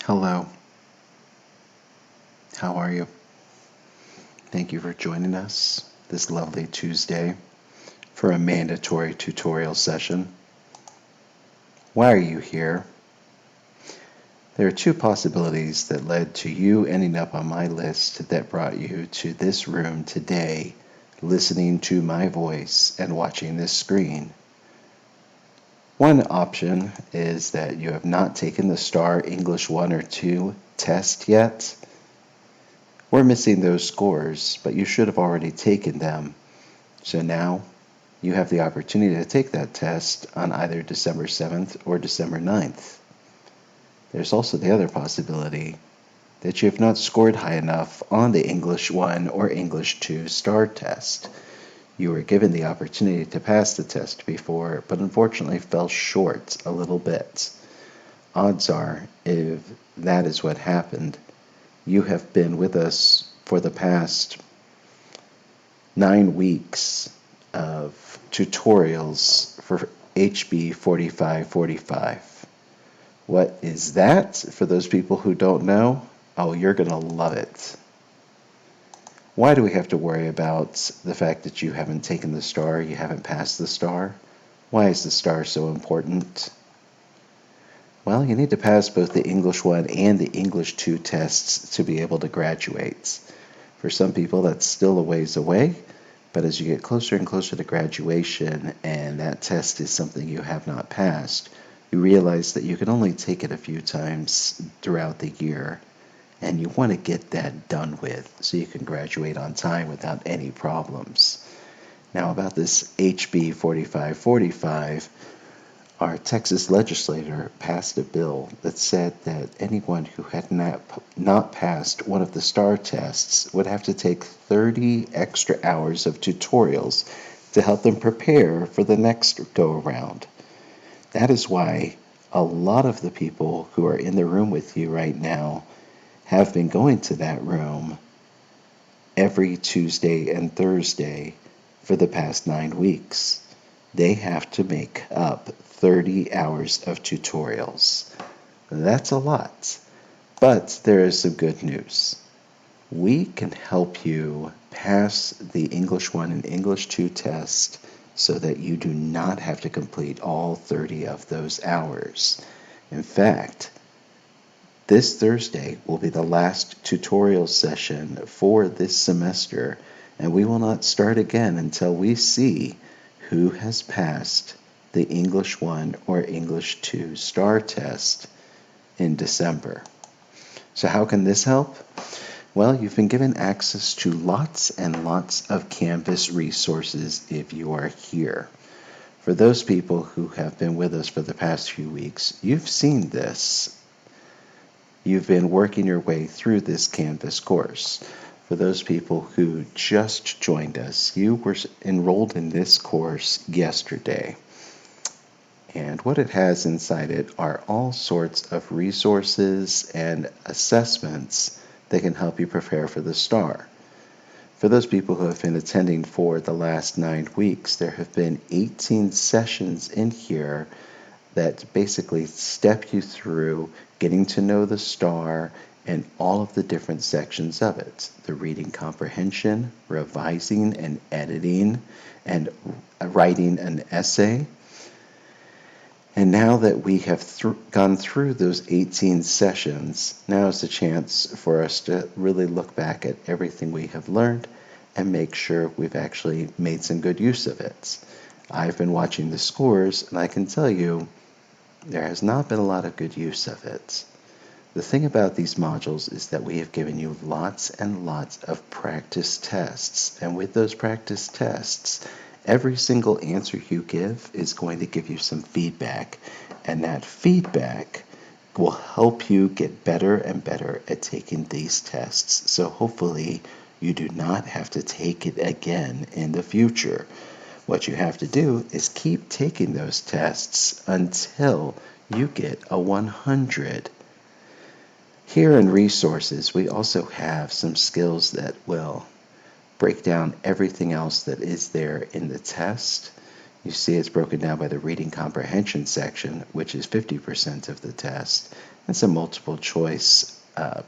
Hello, how are you? Thank you for joining us this lovely Tuesday for a mandatory tutorial session. Why are you here? There are two possibilities that led to you ending up on my list that brought you to this room today, listening to my voice and watching this screen. One option is that you have not taken the STAAR English 1 or 2 test yet. We're missing those scores, but you should have already taken them. So now you have the opportunity to take that test on either December 7th or December 9th. There's also the other possibility that you have not scored high enough on the English 1 or English 2 STAAR test. You were given the opportunity to pass the test before, but unfortunately fell short a little bit. Odds are, if that is what happened, you have been with us for the past 9 weeks of tutorials for HB 4545. What is that? For those people who don't know, oh, you're going to love it. Why do we have to worry about the fact that you haven't taken the STAAR, you haven't passed the STAAR? Why is the STAAR so important? Well, you need to pass both the English 1 and the English 2 tests to be able to graduate. For some people, that's still a ways away, but as you get closer and closer to graduation and that test is something you have not passed, you realize that you can only take it a few times throughout the year, and you want to get that done with so you can graduate on time without any problems. Now, about this HB 4545, our Texas legislator passed a bill that said that anyone who had not passed one of the STAAR tests would have to take 30 extra hours of tutorials to help them prepare for the next go-around. That is why a lot of the people who are in the room with you right now have been going to that room every Tuesday and Thursday for the past 9 weeks. They have to make up 30 hours of tutorials. That's a lot, but there is some good news. We can help you pass the English 1 and English 2 test so that you do not have to complete all 30 of those hours. In fact, this Thursday will be the last tutorial session for this semester, and we will not start again until we see who has passed the English 1 or English 2 STAAR test in December. So how can this help? Well, you've been given access to lots and lots of Canvas resources if you are here. For those people who have been with us for the past few weeks, you've seen this. You've been working your way through this Canvas course. For those people who just joined us, you were enrolled in this course yesterday. And what it has inside it are all sorts of resources and assessments that can help you prepare for the STAAR. For those people who have been attending for the last 9 weeks, there have been 18 sessions in here that basically step you through getting to know the STAAR and all of the different sections of it. The reading comprehension, revising and editing, and writing an essay. And now that we have gone through those 18 sessions, now is the chance for us to really look back at everything we have learned and make sure we've actually made some good use of it. I've been watching the scores, and I can tell you there has not been a lot of good use of it. The thing about these modules is that we have given you lots and lots of practice tests, and with those practice tests, every single answer you give is going to give you some feedback, and that feedback will help you get better and better at taking these tests. So hopefully you do not have to take it again in the future. What you have to do is keep taking those tests until you get a 100. Here in resources, we also have some skills that will break down everything else that is there in the test. You see it's broken down by the reading comprehension section, which is 50% of the test. and some multiple choice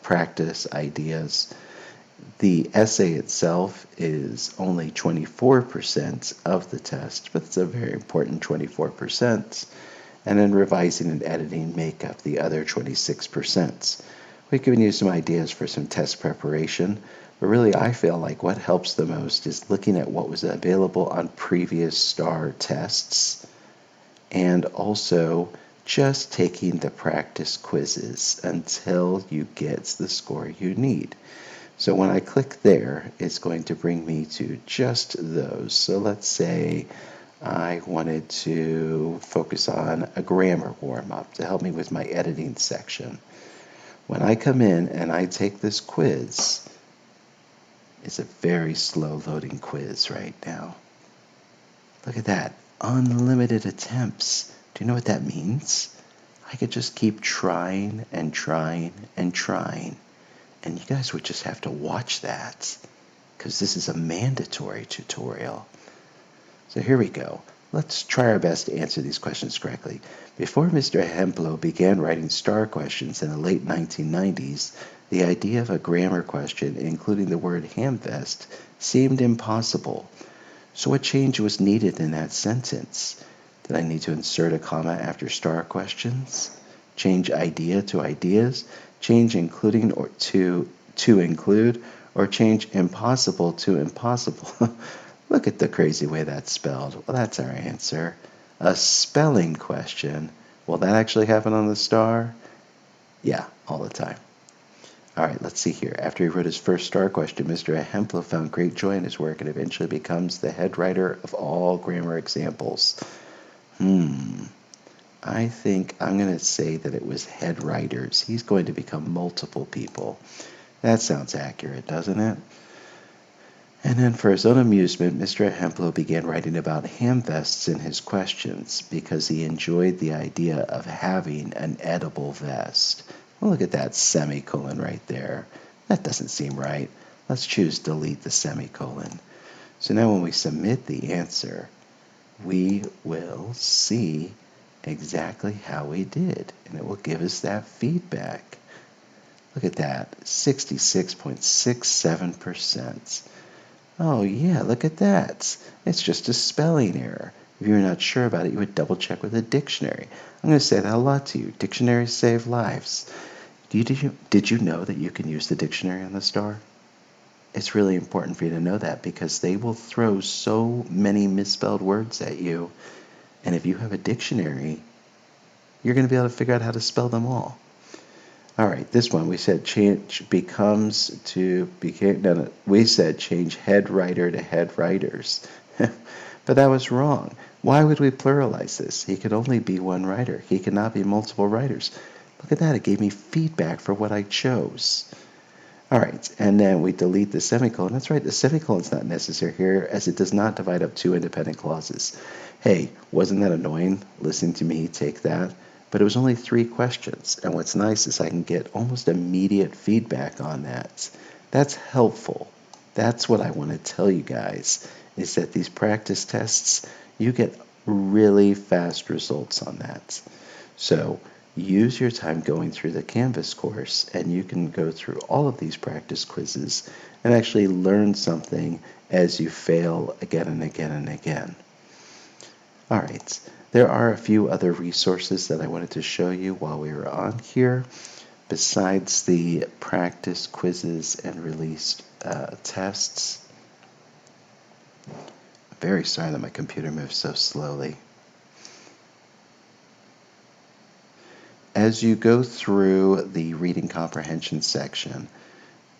practice ideas. The essay itself is only 24% of the test, but it's a very important 24%. And then revising and editing make up the other 26%. We've given you some ideas for some test preparation, but really I feel like what helps the most is looking at what was available on previous STAAR tests and also just taking the practice quizzes until you get the score you need. So when I click there, it's going to bring me to just those. So let's say I wanted to focus on a grammar warm-up to help me with my editing section. When I come in and I take this quiz, it's a very slow loading quiz right now. Look at that, unlimited attempts. Do you know what that means? I could just keep trying and trying and trying. And you guys would just have to watch that because this is a mandatory tutorial. So here we go. Let's try our best to answer these questions correctly. Before Mr. Hemplo began writing STAAR questions in the late 1990s, the idea of a grammar question, including the word hamvest, seemed impossible. So what change was needed in that sentence? Did I need to insert a comma after STAAR questions? Change idea to ideas? Change including or to include? Or change impossible to impossible? Look at the crazy way that's spelled. Well, that's our answer. A spelling question. Will that actually happen on the STAAR? Yeah, all the time. All right, let's see here. After he wrote his first STAAR question, Mr. Hemplo found great joy in his work and eventually becomes the head writer of all grammar examples. I think I'm going to say that it was head writers. He's going to become multiple people. That sounds accurate, doesn't it? And then for his own amusement, Mr. Hemplo began writing about hamvests in his questions because he enjoyed the idea of having an edible vest. Well, look at that semicolon right there. That doesn't seem right. Let's choose delete the semicolon. So now when we submit the answer, we will see exactly how we did, and it will give us that feedback. Look at that, 66.67%. Oh yeah, look at that. It's just a spelling error. If you're not sure about it, you would double check with a dictionary. I'm going to say that a lot to you. Dictionaries save lives. Did you know that you can use the dictionary on the STAAR? It's really important for you to know that because they will throw so many misspelled words at you. And if you have a dictionary, you're going to be able to figure out how to spell them all. All right, this one we said change we said change head writer to head writers. But that was wrong. Why would we pluralize this? He could only be one writer. He cannot be multiple writers. Look at that, it gave me feedback for what I chose. All right, and then we delete the semicolon. That's right, the semicolon's not necessary here as it does not divide up two independent clauses. Hey, wasn't that annoying listening to me take that? But it was only 3 questions, and what's nice is I can get almost immediate feedback on that. That's helpful. That's what I want to tell you guys, is that these practice tests, you get really fast results on that. So use your time going through the Canvas course, and you can go through all of these practice quizzes and actually learn something as you fail again and again and again. All right. There are a few other resources that I wanted to show you while we were on here. Besides the practice quizzes and released tests. I'm very sorry that my computer moves so slowly. As you go through the reading comprehension section,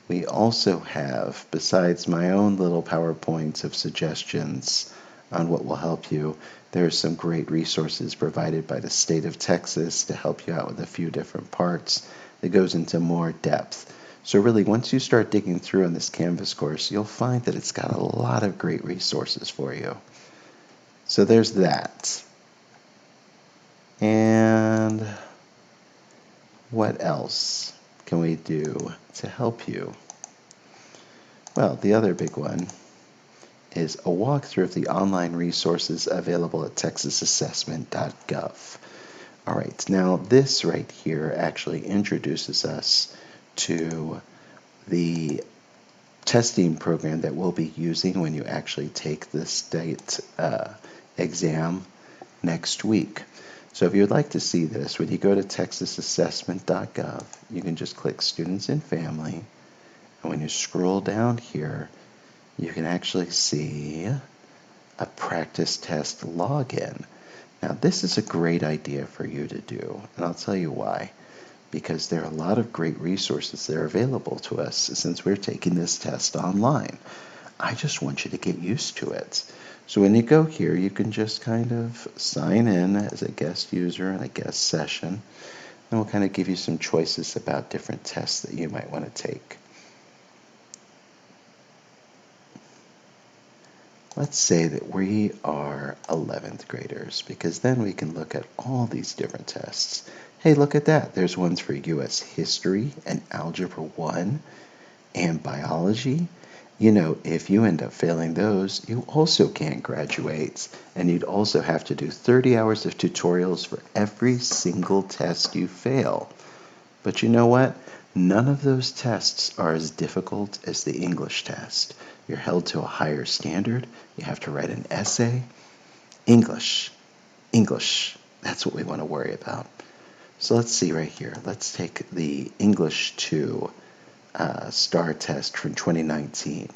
we also have, besides my own little PowerPoints of suggestions on what will help you, there are some great resources provided by the state of Texas to help you out with a few different parts that goes into more depth. So really, once you start digging through on this Canvas course, you'll find that it's got a lot of great resources for you. So there's that. And what else can we do to help you? Well, the other big one is a walkthrough of the online resources available at texasassessment.gov. All right, now this right here actually introduces us to the testing program that we'll be using when you actually take the state exam next week. So if you'd like to see this, when you go to texasassessment.gov, you can just click Students and Family, and when you scroll down here, you can actually see a practice test login. Now this is a great idea for you to do, and I'll tell you why. Because there are a lot of great resources that are available to us since we're taking this test online. I just want you to get used to it. So when you go here, you can just kind of sign in as a guest user in a guest session, and we'll kind of give you some choices about different tests that you might want to take. Let's say that we are 11th graders, because then we can look at all these different tests. Hey, look at that. There's ones for U.S. History and Algebra 1 and Biology. You know, if you end up failing those, you also can't graduate. And you'd also have to do 30 hours of tutorials for every single test you fail. But you know what? None of those tests are as difficult as the English test. You're held to a higher standard. You have to write an essay. English. That's what we want to worry about. So let's see right here. Let's take the English 2 STAAR test from 2019.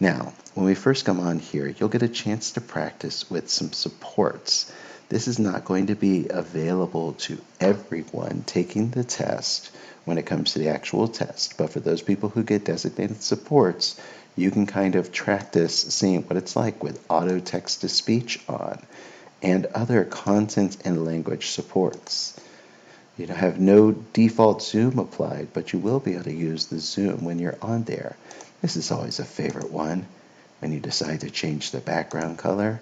Now, when we first come on here, you'll get a chance to practice with some supports. This is not going to be available to everyone taking the test when it comes to the actual test, but for those people who get designated supports, you can kind of practice seeing what it's like with auto text-to-speech on and other content and language supports. You have no default zoom applied, but you will be able to use the zoom when you're on there. This is always a favorite one. When you decide to change the background color,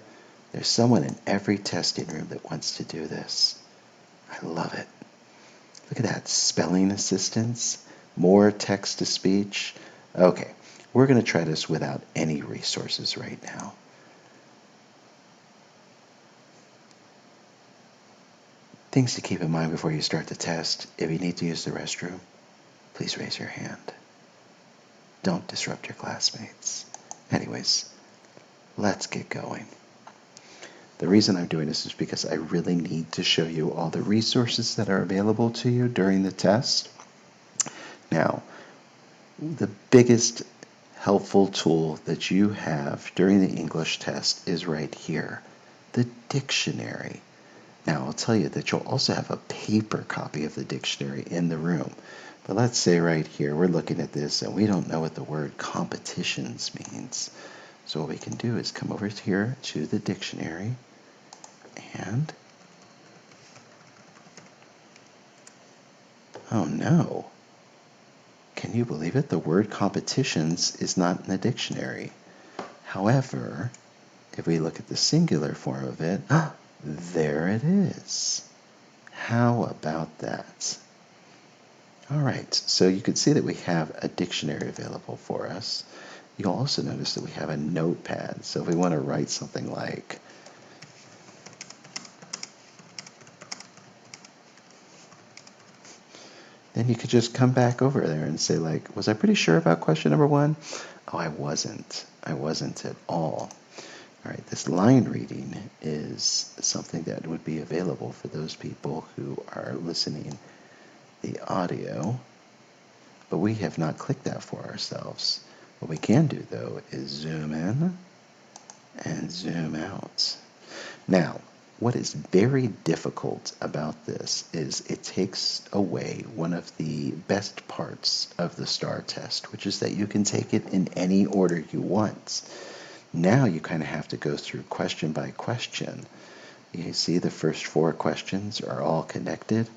there's someone in every testing room that wants to do this. I love it. Look at that, spelling assistance, more text-to-speech. Okay, we're going to try this without any resources right now. Things to keep in mind before you start the test. If you need to use the restroom, please raise your hand. Don't disrupt your classmates. Anyways, let's get going. The reason I'm doing this is because I really need to show you all the resources that are available to you during the test. Now, the biggest helpful tool that you have during the English test is right here, the dictionary. Now, I'll tell you that you'll also have a paper copy of the dictionary in the room. But let's say right here, we're looking at this and we don't know what the word competitions means. So what we can do is come over here to the dictionary and, oh no, can you believe it? The word competitions is not in the dictionary. However, if we look at the singular form of it, there it is. How about that? All right, so you can see that we have a dictionary available for us. You'll also notice that we have a notepad. So if we want to write something like, then you could just come back over there and say like, was I pretty sure about question number 1? Oh, I wasn't. I wasn't at all. All right, this line reading is something that would be available for those people who are listening the audio, but we have not clicked that for ourselves. What we can do, though, is zoom in and zoom out. Now, what is very difficult about this is it takes away one of the best parts of the STAAR test, which is that you can take it in any order you want. Now you kind of have to go through question by question. You see the first 4 questions are all connected.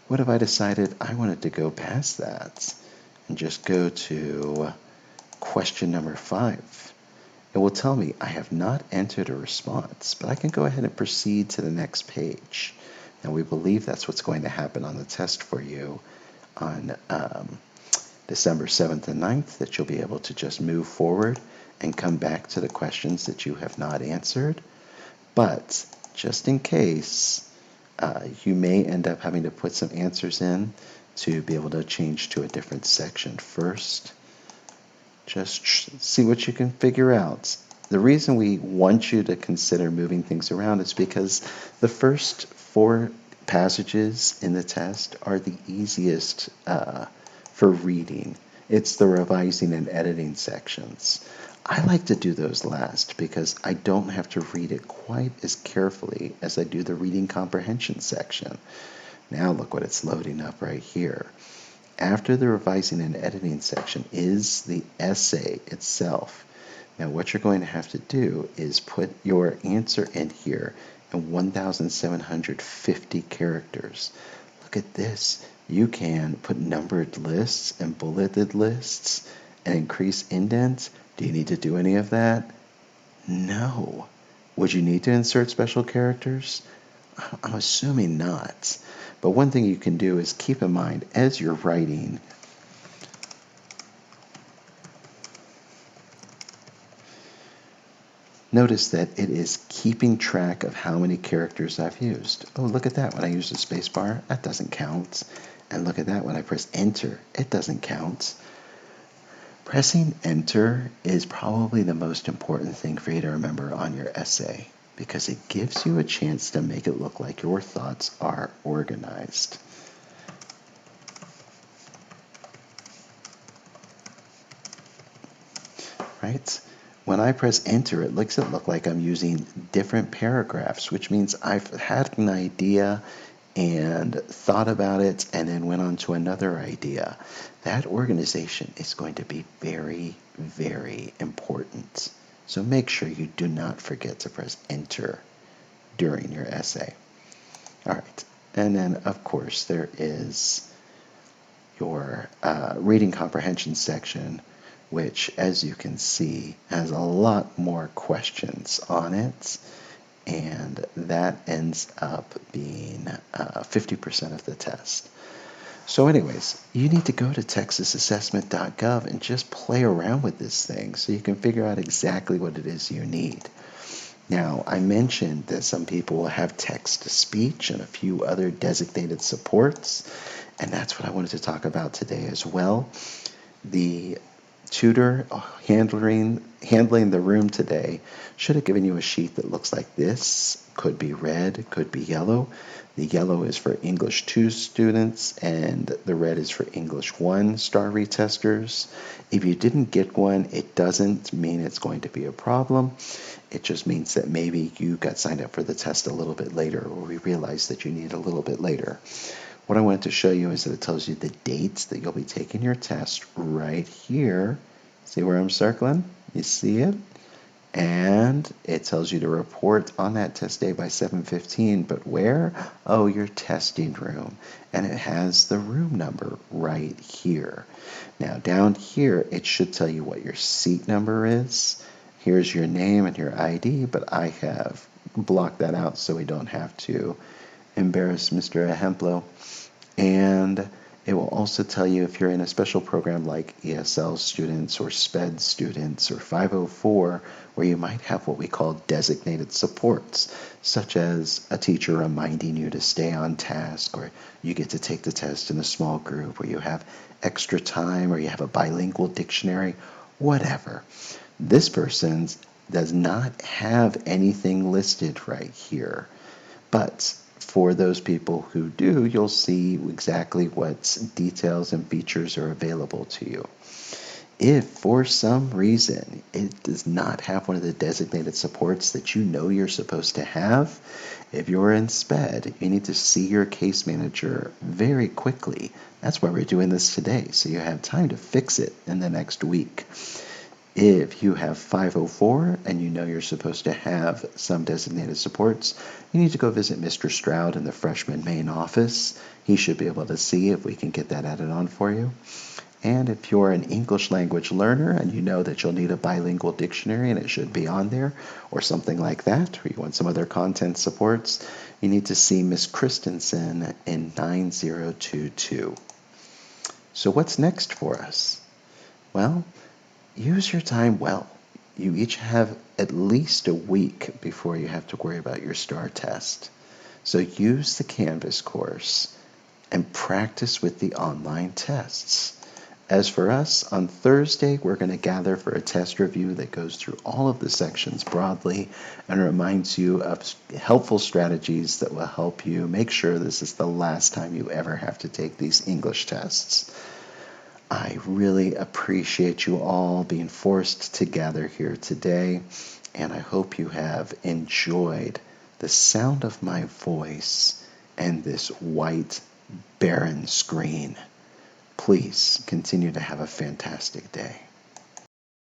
What if I decided I wanted to go past that and just go to question number 5? It will tell me I have not entered a response, but I can go ahead and proceed to the next page. And we believe that's what's going to happen on the test for you on December 7th and 9th, that you'll be able to just move forward and come back to the questions that you have not answered. But just in case, You may end up having to put some answers in to be able to change to a different section first. Just see what you can figure out. The reason we want you to consider moving things around is because the first 4 passages in the test are the easiest for reading. It's the revising and editing sections. I like to do those last because I don't have to read it quite as carefully as I do the reading comprehension section. Now look what it's loading up right here. After the revising and editing section is the essay itself. Now what you're going to have to do is put your answer in here in 1,750 characters. Look at this. You can put numbered lists and bulleted lists and increase indents. Do you need to do any of that? No. Would you need to insert special characters? I'm assuming not. But one thing you can do is keep in mind as you're writing, notice that it is keeping track of how many characters I've used. Oh, look at that. When I use the space bar, that doesn't count. And look at that. When I press enter, it doesn't count. Pressing enter is probably the most important thing for you to remember on your essay because it gives you a chance to make it look like your thoughts are organized. Right? When I press enter, it makes it look like I'm using different paragraphs, which means I've had an idea and thought about it and then went on to another idea. That organization is going to be very, very important. So make sure you do not forget to press enter during your essay. All right. And then, of course, there is your reading comprehension section, which, as you can see, has a lot more questions on it. And that ends up being 50% of the test. So anyways, you need to go to texasassessment.gov and just play around with this thing so you can figure out exactly what it is you need. Now, I mentioned that some people will have text-to-speech and a few other designated supports, and that's what I wanted to talk about today as well. The tutor handling the room today should have given you a sheet that looks like this. Could be red, could be yellow. The yellow is for English 2 students and the red is for English 1 STAAR retesters. If you didn't get one, it doesn't mean it's going to be a problem. It just means that maybe you got signed up for the test a little bit later, or we realized that you need a little bit later. What I wanted to show you is that it tells you the dates that you'll be taking your test right here. See where I'm circling? You see it? And it tells you to report on that test day by 7:15, but where? Oh, your testing room. And it has the room number right here. Now down here, it should tell you what your seat number is. Here's your name and your ID, but I have blocked that out so we don't have to embarrass Mr. Ehemplo. And it will also tell you if you're in a special program like ESL students or SPED students or 504, where you might have what we call designated supports, such as a teacher reminding you to stay on task, or you get to take the test in a small group, or you have extra time, or you have a bilingual dictionary, whatever. This person does not have anything listed right here, but for those people who do, you'll see exactly what details and features are available to you. If for some reason it does not have one of the designated supports that you know you're supposed to have, if you're in SPED, you need to see your case manager very quickly. That's why we're doing this today, so you have time to fix it in the next week. If you have 504 and you know you're supposed to have some designated supports, you need to go visit Mr. Stroud in the freshman main office. He should be able to see if we can get that added on for you. And if you're an English language learner and you know that you'll need a bilingual dictionary and it should be on there or something like that, or you want some other content supports, you need to see Miss Christensen in 9022. So what's next for us? Well, use your time well. You each have at least a week before you have to worry about your STAAR test. So use the Canvas course and practice with the online tests. As for us, on Thursday, we're going to gather for a test review that goes through all of the sections broadly and reminds you of helpful strategies that will help you make sure this is the last time you ever have to take these English tests. I really appreciate you all being forced to gather here today, and I hope you have enjoyed the sound of my voice and this white, barren screen. Please continue to have a fantastic day.